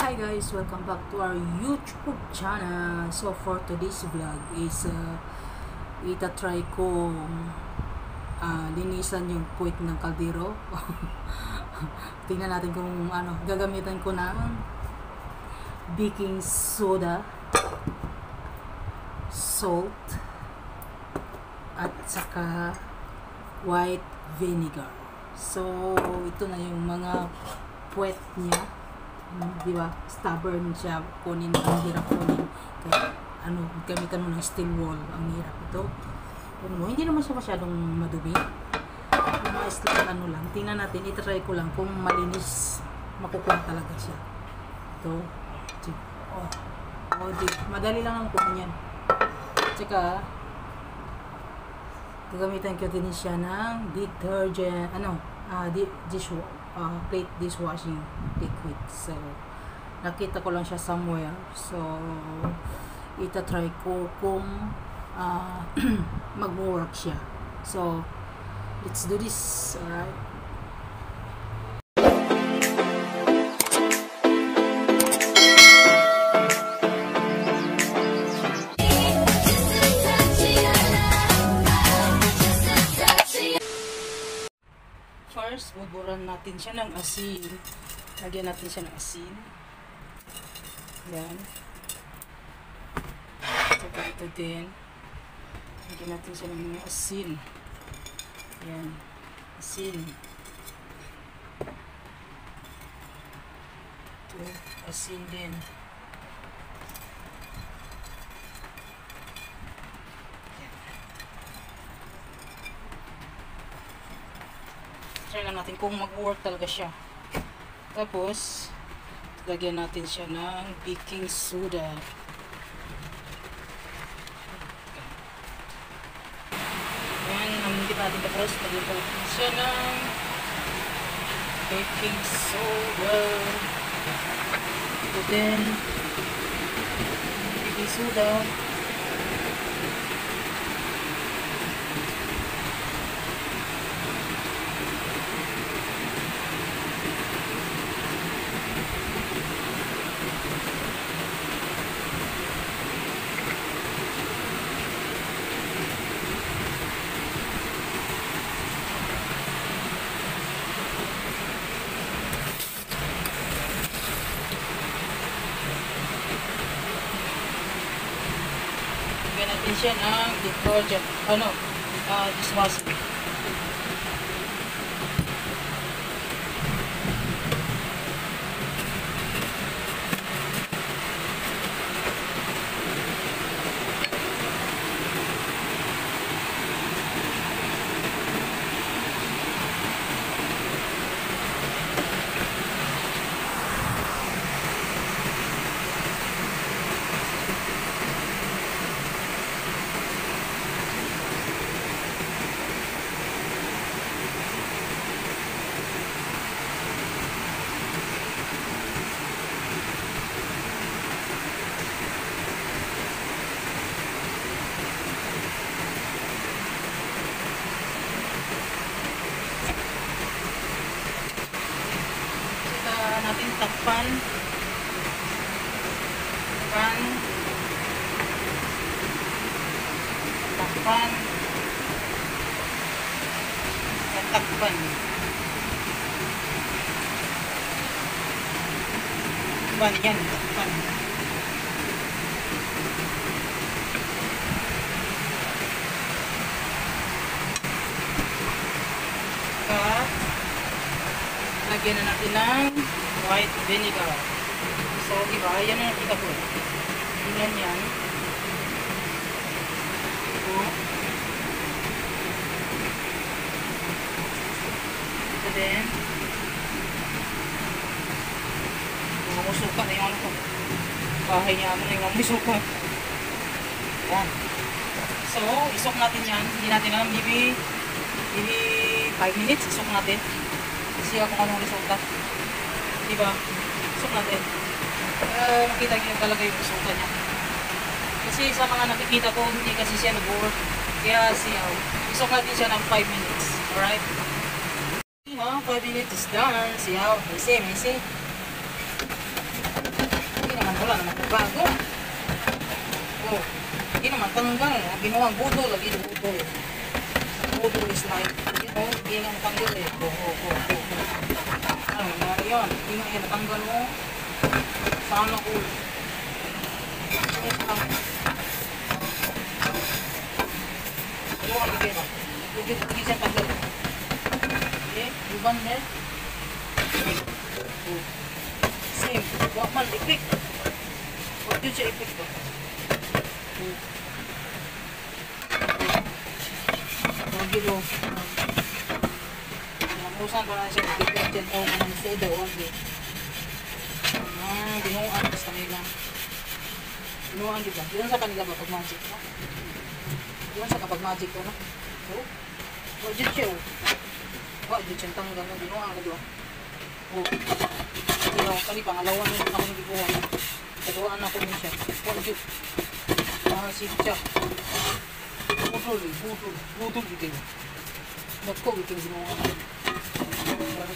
Hi guys, welcome back to our YouTube channel. So for today's vlog is itatry ko linisan yung puwit ng kaldero. Tingnan natin kung ano, gagamitan ko ng baking soda, salt, at saka white vinegar. So ito na yung mga puwet niya. Di ba? Stubborn siya, kunin, ang hirap kunin. Kaya, gamitan mo ng steel wool, ang hirap ito. Pero hindi naman siya masyadong madumi. Mas lang, lang. Tingnan natin, itry ko lang kung malinis, makukuha talaga siya. Ito. Madali lang ang kunin yan. Tsaka, gagamitan ko din siya ng detergent, plate dishwashing liquid. So nakita ko lang siya somewhere, so itatry ko kung mag-work siya. So let's do this. Alright, first, buburan natin siya ng asin. Lagyan natin siya ng asin. Yan. Saka ito din. Lagyan natin siya ng mga asin. Yan. Asin. Ito. Asin din. Try lang natin kung mag-work talaga siya. Tapos, lagyan natin siya ng baking soda. Yan, hindi pa natin tapos. Lagyan natin siya ng baking soda. Ito din, baking soda. Lagyan natin siya ng detergent, dishwashing. Natin takpan yan, takpan. Lagyan na natin ng white vinegar. So, diba? Yan ang nakita ko. Yan. Ito din. Musuka na yung ano ko. Bahay niya na yung musuka. Yan. So, isok natin yan. Hindi natin alam. Maybe 5 minutes. Isok natin. Kasi kung anong resulta. Diba? Isok natin. Makita nyo talaga yung resulta niya. Kasi sa mga nakikita ko, hindi kasi siya nag-work. Kaya siyaw. Isok natin siya ng 5 minutes. Alright? 5 minutes is done. Siyaw. May see. naman kung bago. Oh, hindi naman tanggal. Ginawa budol, lagi na budol. Budol is like, you know, hindi nga matanggal eh. Ano, nangyari yun? Hindi nga yan natanggal mo. Sana cool. Ginawa ka kayo. Hindi siya tanggal. Okay, iban din. Same. Huwag man, ipik. Huwag yun siya ipik ba? Huwag yun o. Namusan pa na siya. Dipendent o ng soda. Huwag yun. Binuan. Basta nila. Binuan diba? Binuan sa kanila ba pag magic no? Binuan sa kapag magic ko no? Huwag yun siya o. Huwag yun siya tanggal no? Binuan ka diba? Pero kani pangalawa na ako nagikuha. Kaduaan ako niya siya. Huwag yun. Sitya. Budol bitin. Nagko bitin sinuha na.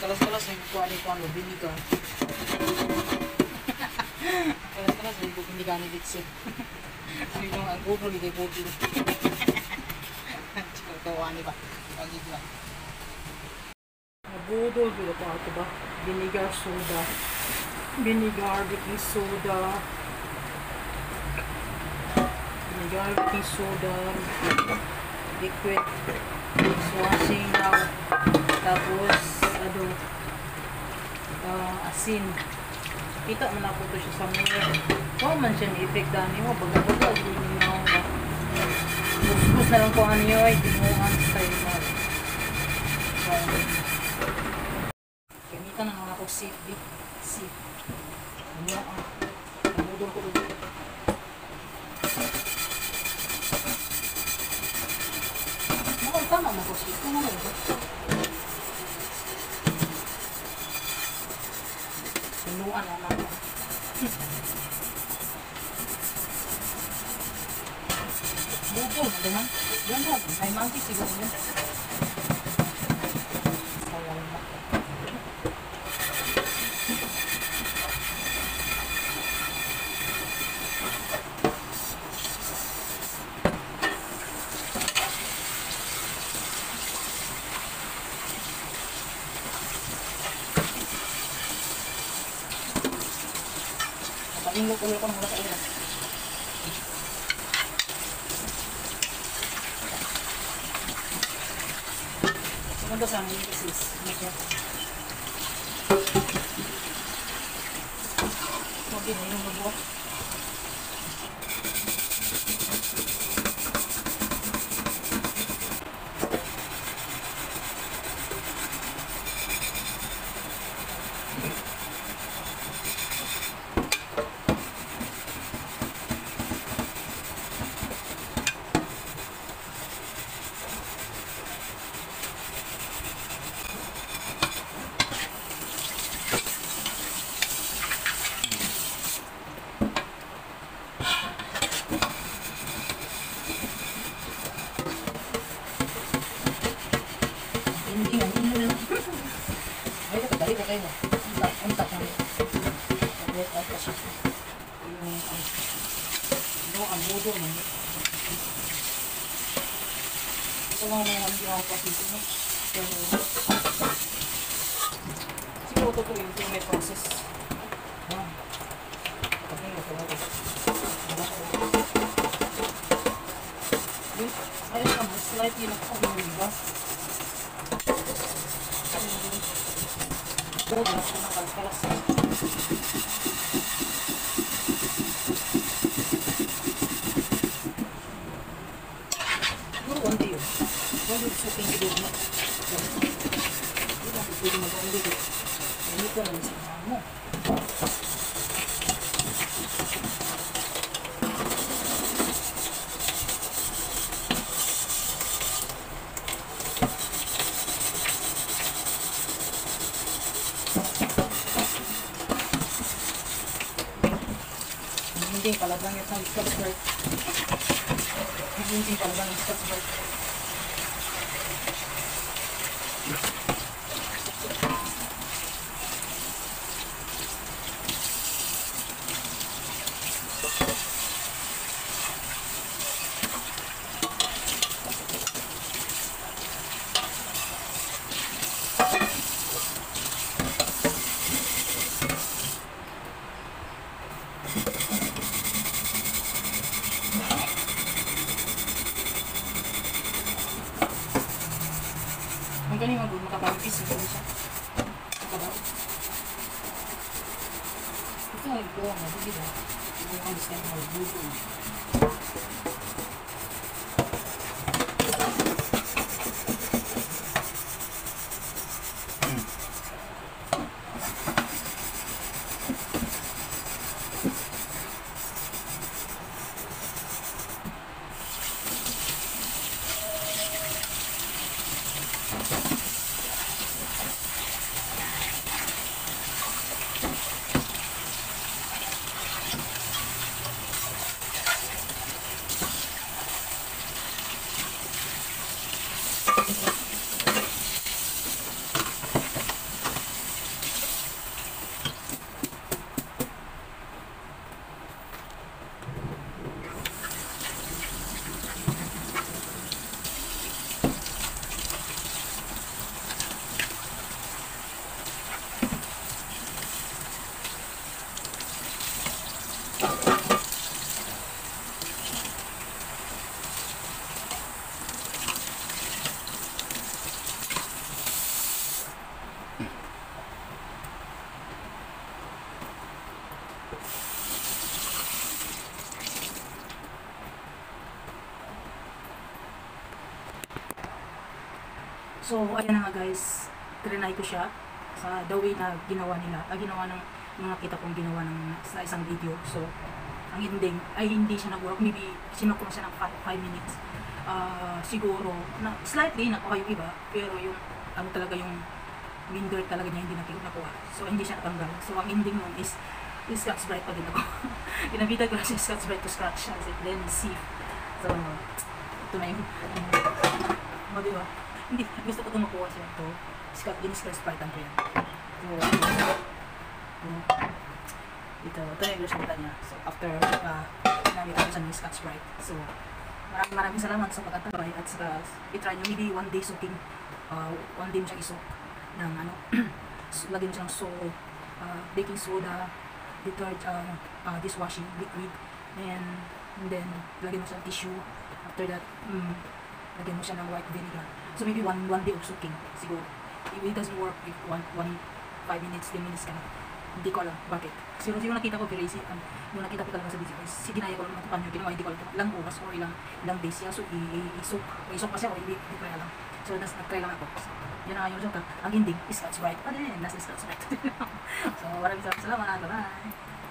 Kalas-kalas na yung kuha ni Pano. Biniga. Kalas-kalas na yung biniga ni Dixie. Ano yung ang budol ikay budol. Kawa ni ba? Pagig lang. Budol dito pa ito ba? Vinegar soda. Vinegar, baking soda. Vinegar, baking soda. Liquid. Dishwashing now. Tapos, ano, asin. Kita man ako ito siya sa mga. Oh, man siya ni-effect dani mo. Baga-baga. Bus-bus na lang po ano yun. Ay, dinuhan style mo. Gamitan na nga ako safe. Safe. Ano ang nabudol ko dito. Tama mo ko safe. Ano nga ito? Sinuan na lang. Budol na naman. Yan na. May mantis siguro yun. Patingin ko muna sa ina. Segundo sa amin kasi medyo okay na yung mabuha. Ang budo mo. Ito lang naman yung ako dito. Siguro ito yung may process. Ayos ka mo, slightly na ako yung iba. Ito na ako nakalkalas. Soaking ko doon na. Hindi na ako pwede mag-undi ko. Hindi ko lang sa mga mo. Hindi palagang itong Scotch Brite. Hindi palagang yung Scotch Brite. Nakabawis, hindi siya. Nakabawis. Ito nga ito, hindi ba? Ito ang discount mo, buto. So, ayan na nga guys, trinay ko siya sa the way na ginawa nila, ginawa ng mga kita kong ginawa sa isang video. So, ang ending ay hindi siya nag-work, maybe sinok ko na siya ng 5 minutes. Siguro, na, slightly nakuha yung iba, pero yung, ano talaga yung winder talaga niya hindi nakuha. So, hindi siya natanggal. So, ang ending nun is Scotch Brite pa din ako. Ginamita ko na siya Scotch Brite to scratch siya, then sieve. So, ito na yung, diba? Hindi, gusto ko itong makuha siya ito. Scotch Brite ang yan. Ito na yung resulta niya. So, after ginamit ko siya ng Scotch Brite. So, maraming salamat sa pagkatabay at saka itry nyo maybe 1 day soaking. 1 day mo siyang isok ng ano, lagyan mo siya ng salt, baking soda, dishwashing liquid, and then lagyan mo siya ng tissue. After that, lagyan mo siya ng white vinegar. So maybe one day of soaking siguro. If it doesn't work, if 5 minutes, 10 minutes ka na. Hindi ko alam bakit. Kasi yung nakita ko very easy, yung nakita ko talaga sa video is ginaya ko lang naman paano yung ginawa, hindi ko alam ilang oras or ilang days siya. So isok pa siya o hindi ko alam. So nag-try lang ako. So, yun na nga yung resulta. Ang ending is Scotch Brite pa din. Nasa Scotch Brite. So maraming salamat. Bye-bye.